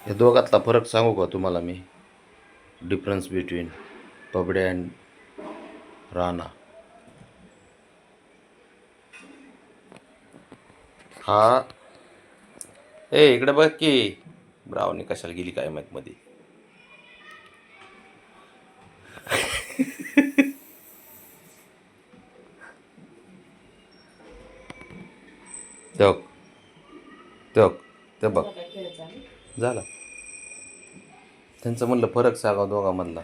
या दोघातला फरक सांगू का तुम्हाला मी? Difference between Pabdya and Rana. हा, ए इकडे बघ की. ब्रावनी कशाला गेली काय माहित मध्ये. तेव्हा ते बघ झाला. त्यांचं म्हणलं फरक सांगा दोघांमधला.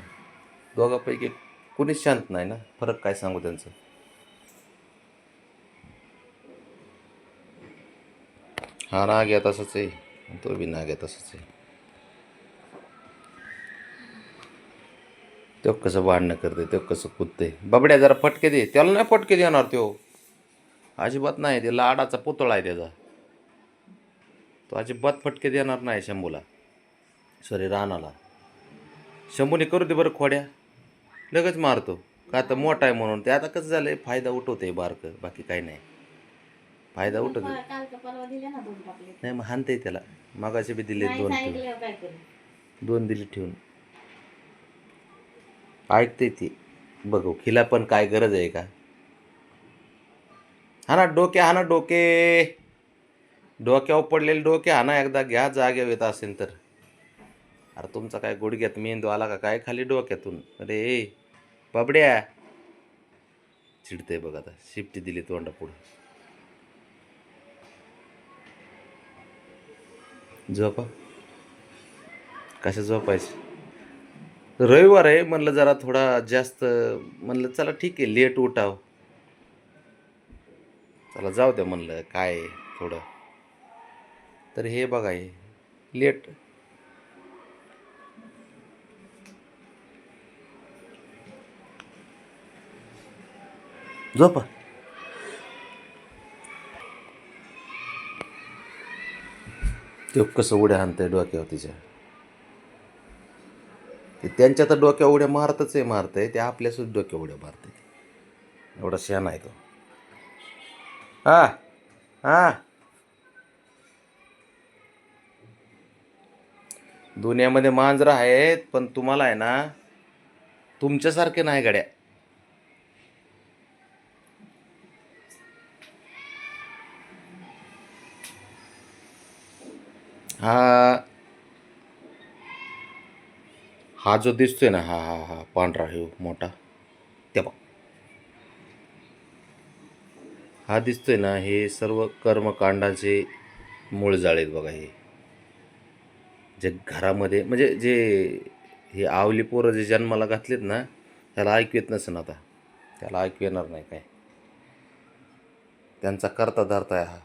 दोघांपैकी कुणीच शांत नाही ना. फरक काय सांगू त्यांचं? हा ना घ्या तसंच आहे, तो बी ना घ्या तसंच आहे. तो कसं भांडणं करते, तो कसं कुदते. बबड्या जरा फटके दे त्याला. नाही फटके देणार तो अजिबात नाही. ते लाडाचा पुतळा आहे त्याचा. तो अजिबात फटके देणार नाही शंभूला, सॉरी राणाला. शंभूने करू दे बरं खोड्या, लगेच मारतो. का तर मोठा आहे म्हणून. ते आता कसं झालंय, फायदा उठवते बारकं, बाकी काही नाही. फायदा उठवते. नाही मग हानते त्याला. मागाशी बी दिले दोन ठेवून. दोन दिली ठेवून. ऐकते ती. बघू खिला पण काय गरज आहे का? हा ना डोके, हा ना डोके. डोक्यावर पडलेले डोके हा ना एकदा घ्या, जागेवर येत असेल तर. अरे तुमचा काय गुडघ्यात मेंदू आला का काय खाली डोक्यातून? अरे बाबड्या. चिडते बघ आता. शिफ्टी दिली तोंडा पुढे. झोपा. कशा झोपायचं? रविवार आहे म्हणलं, जरा थोडा जास्त म्हणलं चला ठीक आहे लेट उठाव. चला जाऊ द्या म्हणलं काय थोडं. तर हे बघा हे लेट. झोपा. ते कसं उड्या हाणतंय डोक्यावर तिच्या. ते त्यांच्या तर डोक्या उड्या मारतच आहे, मारतंय ते आपल्यासुद्धा डोक्या उड्या मारते. एवढा शहाणा आहे तो. हा हा. दुनियामध्ये मांजरं आहेत, पण तुम्हाला आहे ना तुमच्यासारखे नाही गड्या. हा हा जो दिसतोय ना, हा हा हा पांढरा हे मोठा, ते बघ. हा दिसतोय ना, हे सर्व कर्मकांडाचे मूळ जाळेत बघा. हे जे घरामध्ये म्हणजे जे हे आवली पोरं जे जन्माला घातलेत ना, त्याला ऐकू येत नसेल आता. त्याला ऐकू येणार नाही काय. त्यांचा करता धरता आहे हा.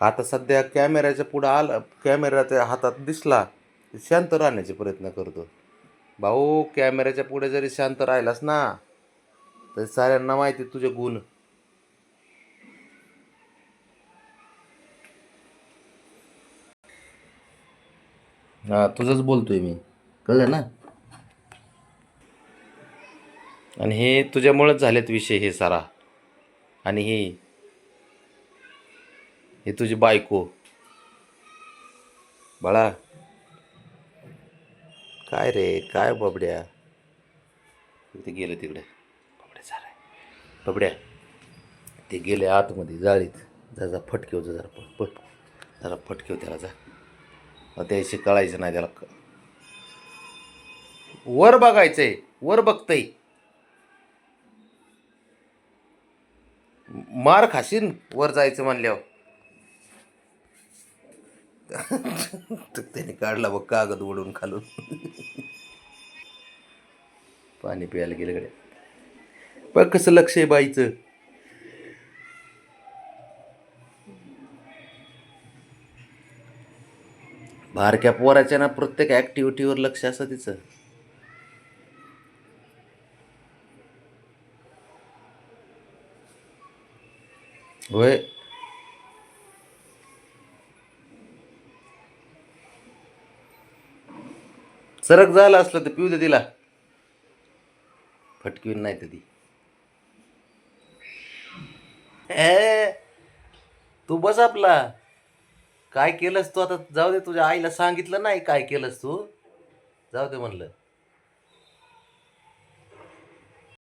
आता सध्या कॅमेऱ्याच्या पुढं आला, कॅमेऱ्याच्या हातात दिसला शांत राहण्याचे प्रयत्न करतो. भाऊ कॅमेऱ्याच्या पुढे जरी शांत राहिलास ना, तर साऱ्यांना माहिती तुझे गुण. हा तुझंच बोलतोय मी, कळलं ना? आणि हे तुझ्यामुळेच झालेत विषय हे सारा. आणि हे तुझी बायको. बाळा काय रे काय बबड्या. ते गेलं तिकडे. बबड्या झालाय बबड्या. ते गेले आतमध्ये जाळीत. जा जा फटकेव जा जरा पळ पळ. जरा फटकेव त्याला जा. त्याशी कळायचं नाही त्याला. वर बघायचंय, वर बघतय. मार खाशीन वर जायचं म्हणल्यावर. त्याने काढला बघ कागद उडून खालून. पाणी प्यायला गेल्याकडे. बघ कसं लक्ष आहे बाईचं. बारक्या पोराच्या ना प्रत्येक ऍक्टिव्हिटीवर लक्ष असं तिचं. होय. सरक झालं असलं तर पिऊ दे तिला. फटकीन नाही तर ती. तू बस आपला. काय केलंस तू आता? जाऊ दे, तुझ्या आईला सांगितलं नाही काय केलंस तू. जाऊ दे म्हणलं.